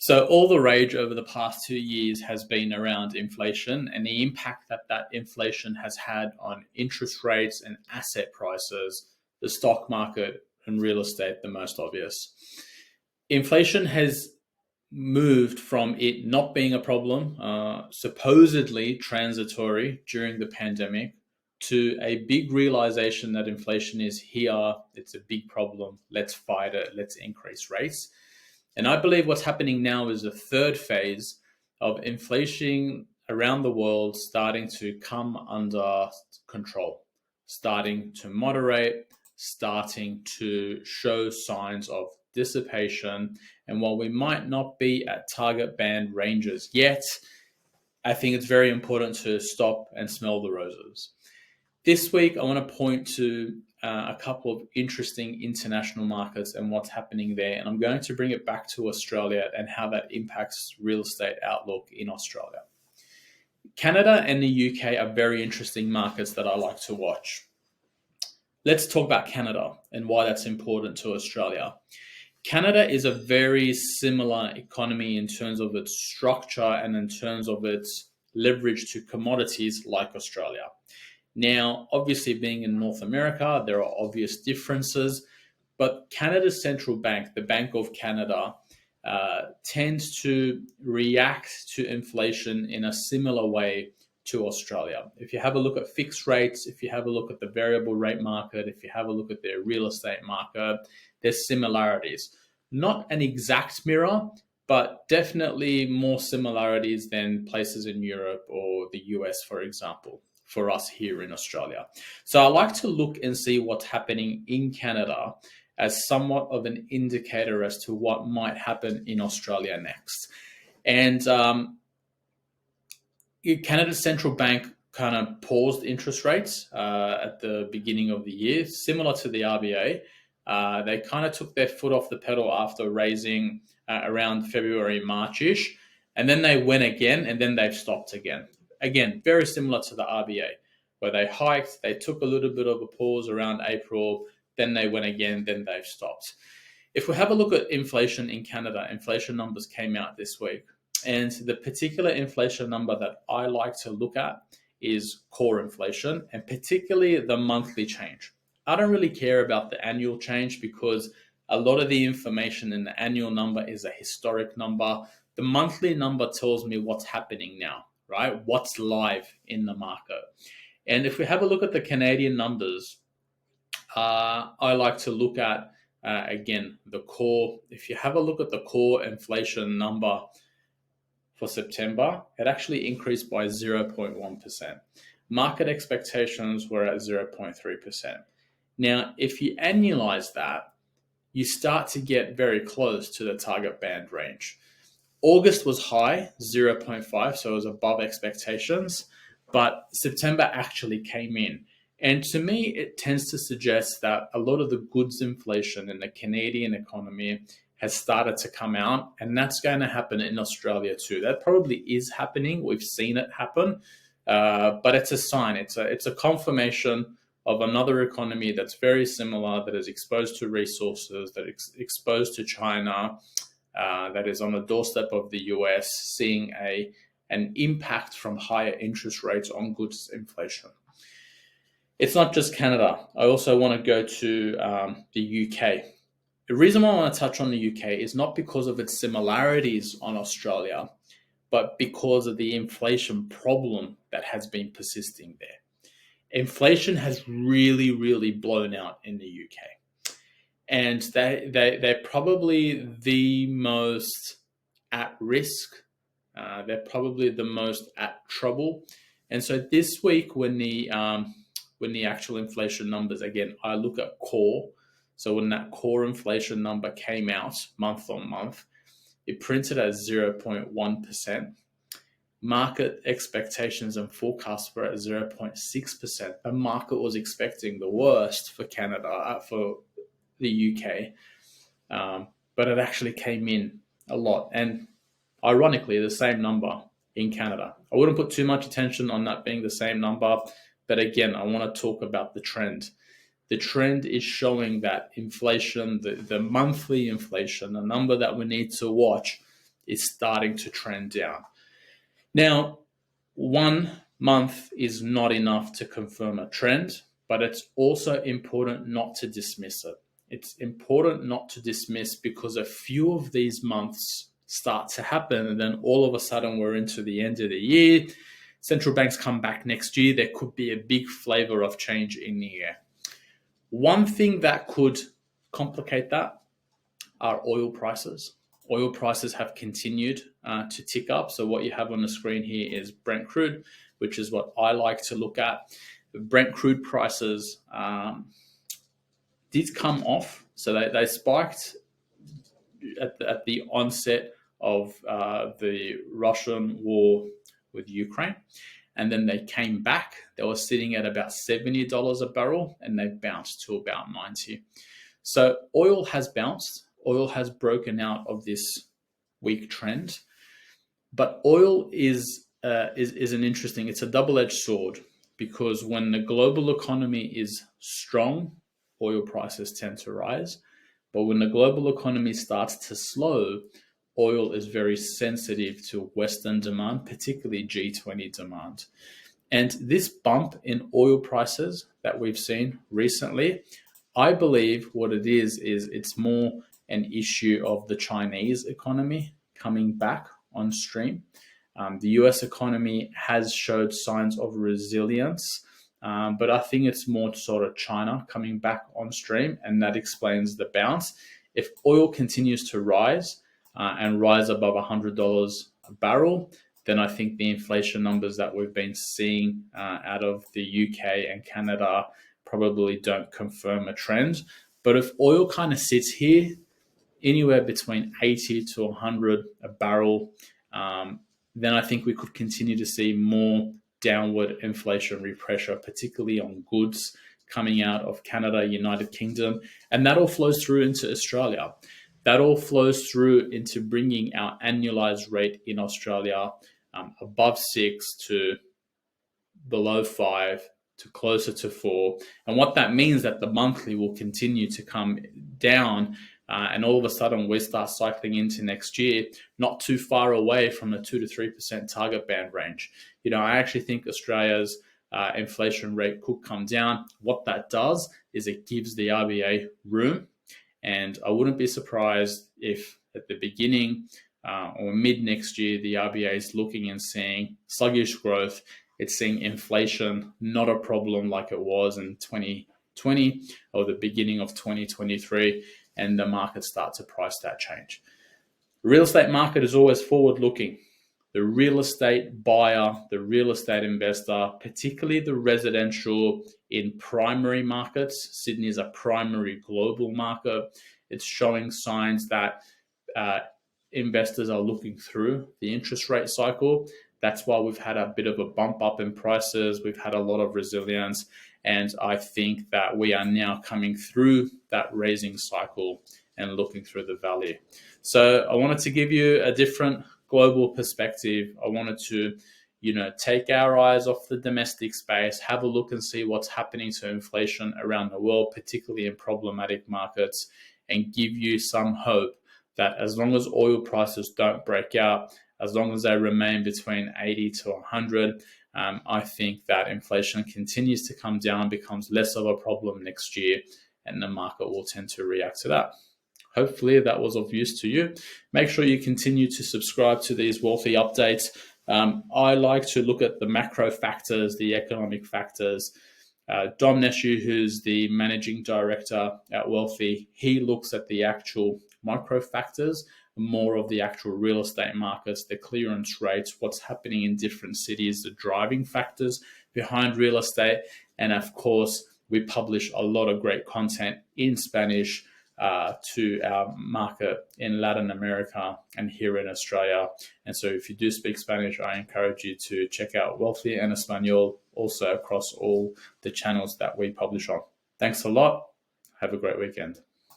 So all the rage over the past 2 years has been around inflation and the impact that that inflation has had on interest rates and asset prices, the stock market and real estate, the most obvious. Inflation has moved from it not being a problem, supposedly transitory during the pandemic, to a big realization that inflation is here, it's a big problem, let's fight it, let's increase rates. And I believe what's happening now is the third phase of inflation around the world starting to come under control, starting to moderate, starting to show signs of dissipation. And while we might not be at target band ranges yet, I think it's very important to stop and smell the roses. This week, I want to point to a couple of interesting international markets and what's happening there. And I'm going to bring it back to Australia and how that impacts real estate outlook in Australia. Canada and the UK are very interesting markets that I like to watch. Let's talk about Canada and why that's important to Australia. Canada is a very similar economy in terms of its structure and in terms of its leverage to commodities like Australia. Now, obviously being in North America, there are obvious differences, but Canada's central bank, the Bank of Canada, tends to react to inflation in a similar way to Australia. If you have a look at fixed rates, if you have a look at the variable rate market, if you have a look at their real estate market, there's similarities. Not an exact mirror, but definitely more similarities than places in Europe or the US, for example, for us here in Australia. So I like to look and see what's happening in Canada as somewhat of an indicator as to what might happen in Australia next. And Canada's central bank kind of paused interest rates at the beginning of the year, similar to the RBA. They kind of took their foot off the pedal after raising around February, March-ish, and then they went again, and then they've stopped again. Again, very similar to the RBA, where they hiked, they took a little bit of a pause around April, then they went again, then they've stopped. If we have a look at inflation in Canada, inflation numbers came out this week. And the particular inflation number that I like to look at is core inflation, and particularly the monthly change. I don't really care about the annual change because a lot of the information in the annual number is a historic number. The monthly number tells me what's happening now, right? What's live in the market. And if we have a look at the Canadian numbers, I like to look at, again, the core. If you have a look at the core inflation number for September, it actually increased by 0.1%. Market expectations were at 0.3%. Now, if you annualize that, you start to get very close to the target band range. August was high, 0.5, so it was above expectations, but September actually came in. And to me, it tends to suggest that a lot of the goods inflation in the Canadian economy has started to come out, and that's going to happen in Australia too. That probably is happening. We've seen it happen, but it's a sign. It's a confirmation of another economy that's very similar, that is exposed to resources, that is exposed to China, that is on the doorstep of the US, seeing an impact from higher interest rates on goods inflation. It's not just Canada. I also want to go to the UK. The reason why I want to touch on the UK is not because of its similarities on Australia, but because of the inflation problem that has been persisting there. Inflation has really, really blown out in the UK. And they're probably the most at risk. They're probably the most at trouble. And so this week when the actual inflation numbers, again, I look at core. So when that core inflation number came out month on month, it printed at 0.1%. Market expectations and forecasts were at 0.6%. The market was expecting the worst for Canada, for the UK, but it actually came in a lot. And ironically, the same number in Canada. I wouldn't put too much attention on that being the same number, but again, I want to talk about the trend. The trend is showing that inflation, the monthly inflation, the number that we need to watch, is starting to trend down. Now, 1 month is not enough to confirm a trend, but it's also important not to dismiss it. It's important not to dismiss because a few of these months start to happen, and then all of a sudden we're into the end of the year. Central banks come back next year. There could be a big flavor of change in the air. One thing that could complicate that are oil prices. Oil prices have continued to tick up. So what you have on the screen here is Brent crude, which is what I like to look at. Brent crude prices did come off. So they spiked at the onset of the Russian war with Ukraine. And then they came back. They were sitting at about $70 a barrel, and they bounced to about 90. So oil has bounced. Oil has broken out of this weak trend. But oil is an interesting, it's a double-edged sword, because when the global economy is strong, oil prices tend to rise. But when the global economy starts to slow, oil is very sensitive to Western demand, particularly G20 demand. And this bump in oil prices that we've seen recently, I believe what it is it's more an issue of the Chinese economy coming back on stream. The US economy has showed signs of resilience, but I think it's more sort of China coming back on stream, and that explains the bounce. If oil continues to rise and rise above $100 a barrel, then I think the inflation numbers that we've been seeing out of the UK and Canada probably don't confirm a trend. But if oil kind of sits here, anywhere between 80 to 100 a barrel, then I think we could continue to see more downward inflationary pressure, particularly on goods coming out of Canada, United Kingdom, and that all flows through into Australia. That all flows through into bringing our annualized rate in Australia above 6 to below 5 to closer to 4. And what that means that the monthly will continue to come down, and all of a sudden we start cycling into next year, not too far away from the 2 to 3% target band range. I actually think Australia's inflation rate could come down. What that does is it gives the RBA room, and I wouldn't be surprised if at the beginning or mid next year, the RBA is looking and seeing sluggish growth. It's seeing inflation not a problem like it was in 2020 or the beginning of 2023, and the market starts to price that change. The real estate market is always forward-looking. The real estate buyer, the real estate investor, particularly the residential in primary markets. Sydney is a primary global market. It's showing signs that investors are looking through the interest rate cycle. That's why we've had a bit of a bump up in prices. We've had a lot of resilience. And I think that we are now coming through that raising cycle and looking through the value. So I wanted to give you a different global perspective. I wanted to, take our eyes off the domestic space, have a look and see what's happening to inflation around the world, particularly in problematic markets, and give you some hope that as long as oil prices don't break out, as long as they remain between 80 to 100, I think that inflation continues to come down, becomes less of a problem next year, and the market will tend to react to that. Hopefully that was of use to you. Make sure you continue to subscribe to these Wealthi updates. I like to look at the macro factors, the economic factors. Dom Neshu, who's the managing director at Wealthi, he looks at the actual micro factors, more of the actual real estate markets, the clearance rates, what's happening in different cities, the driving factors behind real estate. And of course, we publish a lot of great content in Spanish to our market in Latin America and here in Australia. And so if you do speak Spanish, I encourage you to check out Wealthi and Espanol also across all the channels that we publish on. Thanks a lot. Have a great weekend.